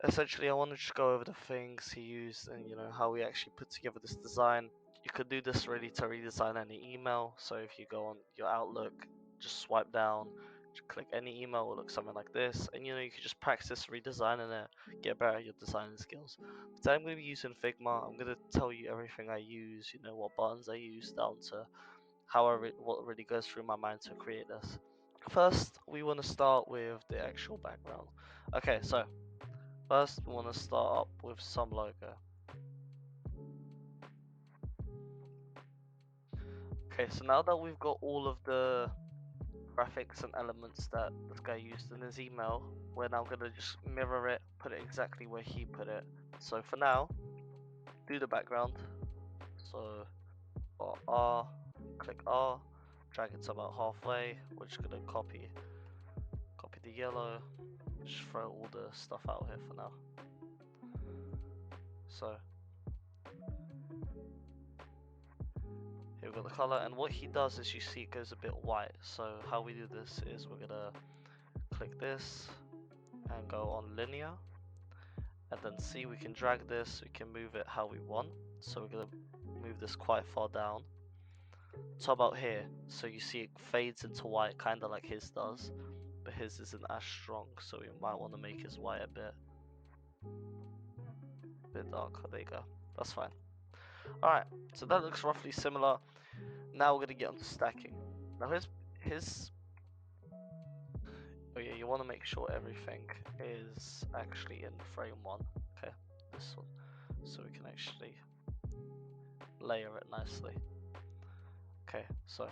essentially I want to just go over the things he used and how we actually put together this design. You could do this really to redesign any email. So if you go on your Outlook, just swipe down, just click any email, will look something like this, and you could just practice redesigning it, get better at your designing skills. Today I'm going to be using Figma. I'm going to tell you everything I use, what buttons I use, down to what really goes through my mind to create this. First, we want to start with the actual background. Okay, so first we want to start up with some logo. Okay, so now that we've got all of the graphics and elements that this guy used in his email, we're now going to just mirror it, put it exactly where he put it. So for now, do the background. So for R, click R, drag it to about halfway. We're just going to copy the yellow, just throw all the stuff out here for now. So here we've got the color, and what he does is, you see, it goes a bit white. So how we do this is we're gonna click this and go on linear, and then see, we can drag this, we can move it how we want. So we're gonna move this quite far down to about here, so you see it fades into white, kind of like his does, but his isn't as strong, so we might want to make his white a bit darker. There you go, that's fine. Alright, so that looks roughly similar. Now we're gonna get onto stacking. Now oh yeah, you want to make sure everything is actually in frame 1. Okay, this one, so we can actually layer it nicely. Okay, so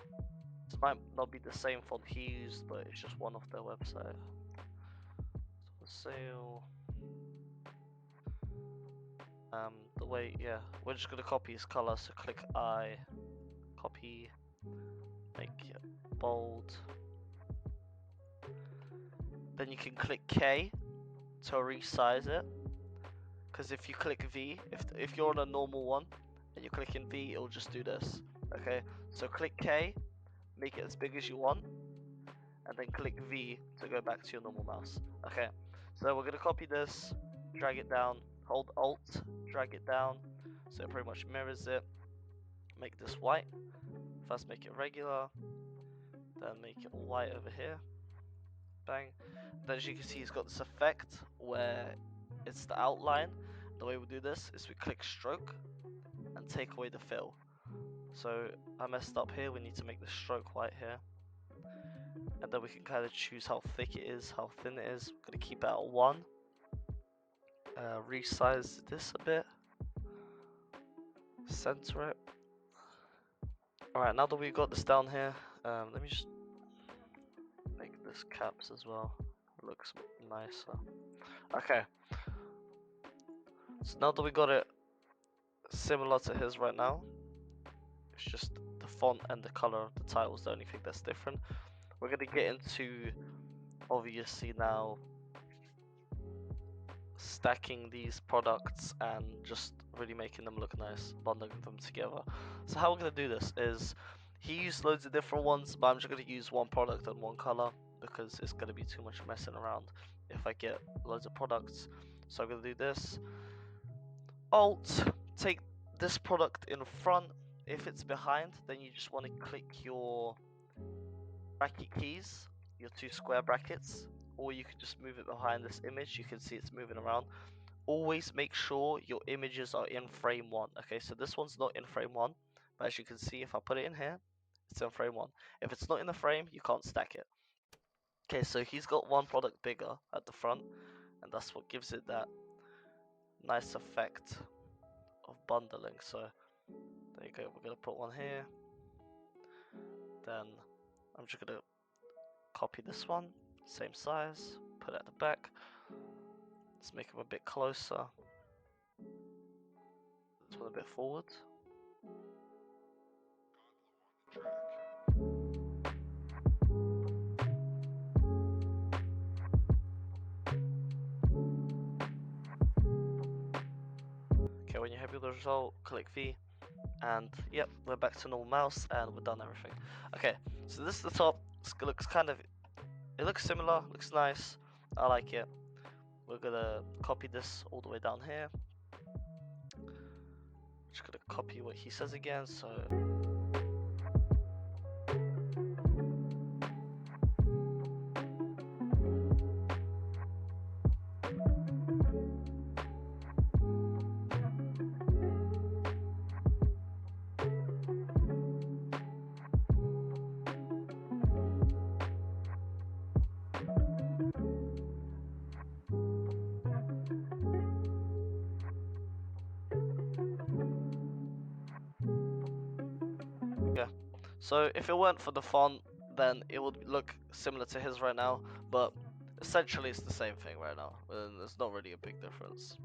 this might not be the same font he used, but it's just one off their website. So sale. The way, yeah, we're just gonna copy his color. So click I, copy, make it bold. Then you can click K to resize it, because if you click V, if you're on a normal one and you're clicking V, it'll just do this. Okay, so click K, make it as big as you want, and then click V to go back to your normal mouse. Okay, so we're gonna copy this, drag it down, hold Alt, drag it down, so it pretty much mirrors it. Make this white. First make it regular, then make it all white over here. Bang. Then as you can see, he's got this effect where it's the outline. The way we do this is we click stroke and take away the fill. So I messed up here, we need to make the stroke white here, and then we can kind of choose how thick it is, how thin it is. We're going to keep it at 1. Resize this a bit, center it. Alright, now that we've got this down here, let me just make this caps as well. It looks nicer. Okay, so now that we got it similar to his right now, it's just the font and the color of the title is the only thing that's different. We're going to get into, obviously, now stacking these products and just really making them look nice, bundling them together. So how we're going to do this is, he used loads of different ones, but I'm just going to use one product and one color, because it's going to be too much messing around if I get loads of products. So I'm going to do this, Alt, take this product in front. If it's behind, then you just want to click your bracket keys, your 2 square brackets, or you can just move it behind this image. You can see it's moving around. Always make sure your images are in frame 1. Okay, so this one's not in frame 1, but as you can see, if I put it in here, it's in frame 1. If it's not in the frame, you can't stack it. Okay, so he's got one product bigger at the front, and that's what gives it that nice effect of bundling. So there you go, we're going to put one here. Then I'm just going to copy this one, same size, put it at the back. Let's make him a bit closer. This one a bit forward. Okay, when you're happy with the result, click V, and yep, we're back to normal mouse, and we're done everything. Okay, so this is the top. It looks kind of, it looks similar, looks nice. I like it. we're gonna copy this all the way down here. Just gonna copy what he says again, so yeah. So if it weren't for the font, then it would look similar to his right now, but essentially it's the same thing right now, and there's not really a big difference.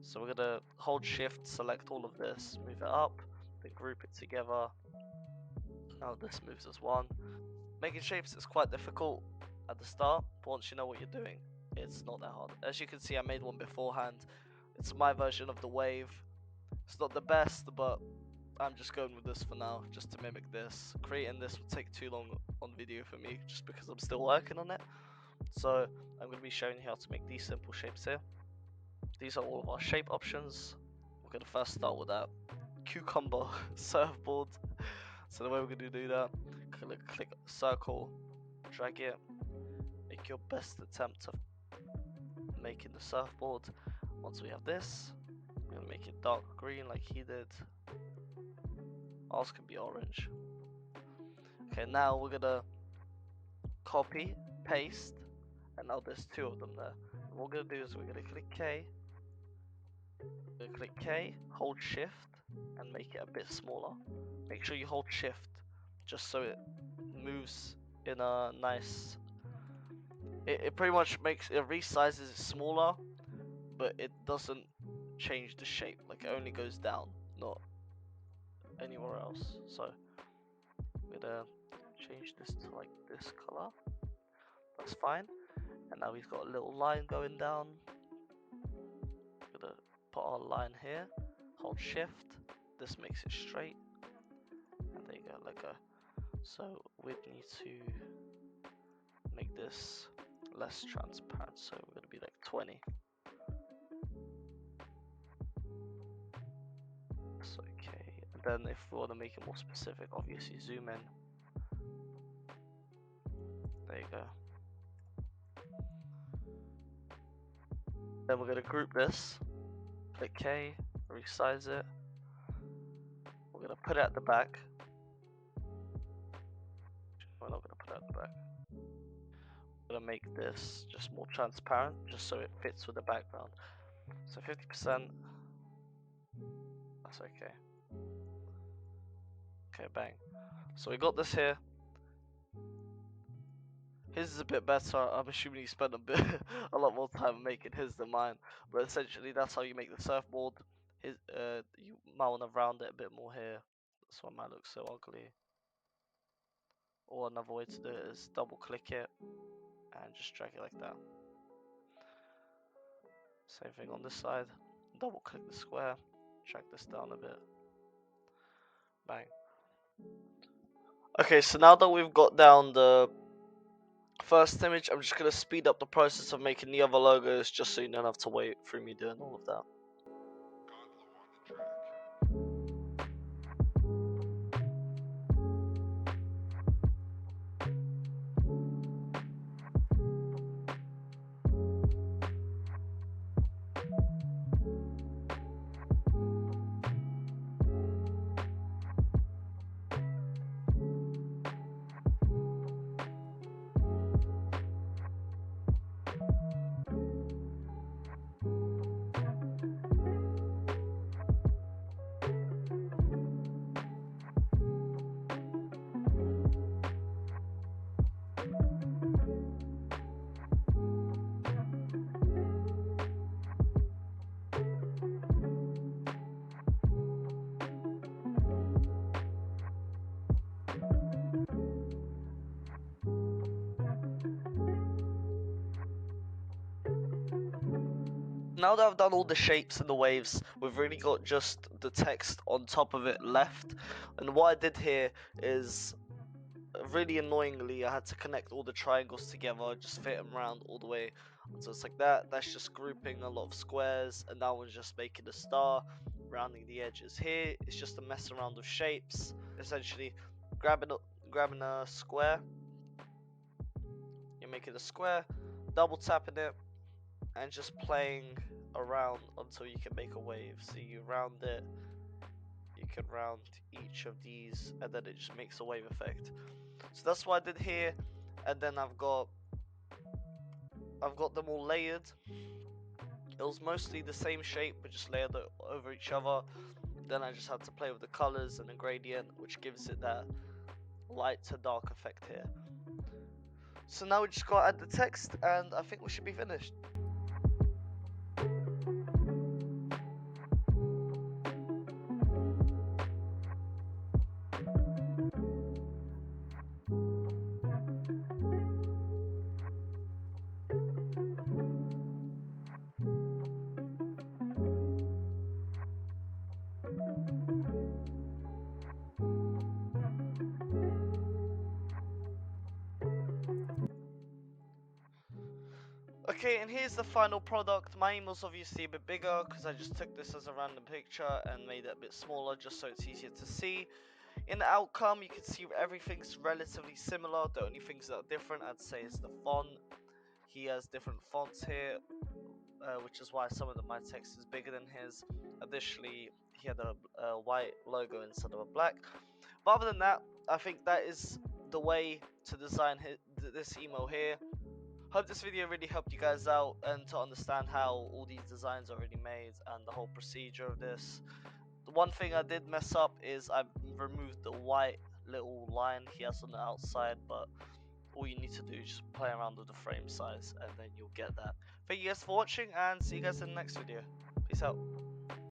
So we're gonna hold shift, select all of this, move it up, then group it together. Now this moves as one. Making shapes is quite difficult at the start, but once you know what you're doing, it's not that hard. As you can see, I made one beforehand. It's my version of the wave. It's not the best, but I'm just going with this for now, just to mimic this. Creating this would take too long on video for me, just because I'm still working on it. So I'm going to be showing you how to make these simple shapes here. These are all of our shape options. We're going to first start with that cucumber surfboard. So the way we're going to do that, click circle, drag it, make your best attempt of making the surfboard. Once we have this, we're going to make it dark green like he did. Ours can be orange. Okay, now we're gonna copy, paste, and now there's two of them there. And what we're gonna do is we're gonna click K, hold shift, and make it a bit smaller. Make sure you hold shift, just so it moves in a nice. It pretty much resizes it smaller, but it doesn't change the shape. Like it only goes down, not anywhere else. So I'm gonna change this to like this color. That's fine. And now we've got a little line going down. I'm gonna put our line here. Hold shift. This makes it straight. And there you go, let go. So we need to make this less transparent. So we're gonna be like 20. That's okay. And then if we want to make it more specific, obviously zoom in. There you go. Then we're going to group this, click K, resize it. We're going to put it at the back. We're not going to put it at the back. We're going to make this just more transparent, just so it fits with the background. So 50%, that's okay. Okay, bang. So we got this here. His is a bit better. I'm assuming he spent a lot more time making his than mine. But essentially, that's how you make the surfboard. You might want to round it a bit more here. That's why it might look so ugly. Or another way to do it is double click it and just drag it like that. Same thing on this side. Double click the square, drag this down a bit. Bang. Okay, so now that we've got down the first image, I'm just going to speed up the process of making the other logos just so you don't have to wait for me doing all of that. Now that I've done all the shapes and the waves, we've really got just the text on top of it left. And what I did here is, really annoyingly, I had to connect all the triangles together, just fit them around all the way So it's like that. That's just grouping a lot of squares, and that one's just making a star, rounding the edges. Here, it's just a mess around with shapes. Essentially, grabbing a square, you're making a square, double tapping it, and just playing around until you can make a wave. So you round it, you can round each of these, and then it just makes a wave effect. So that's what I did here, and then I've got them all layered. It was mostly the same shape, but just layered over each other. Then I just had to play with the colors and the gradient, which gives it that light to dark effect here. So now we just gotta add the text, and I think we should be finished. Okay, and here's the final product. My email's obviously a bit bigger because I just took this as a random picture and made it a bit smaller just so it's easier to see. In the outcome, you can see everything's relatively similar. The only things that are different, I'd say, is the font. He has different fonts here, which is why some of my text is bigger than his. Additionally, he had a white logo instead of a black. But other than that, I think that is the way to design this email here. Hope this video really helped you guys out and to understand how all these designs are already made and the whole procedure of this. The one thing I did mess up is I removed the white little line he has on the outside, but all you need to do is just play around with the frame size and then you'll get that. Thank you guys for watching and see you guys in the next video. Peace out.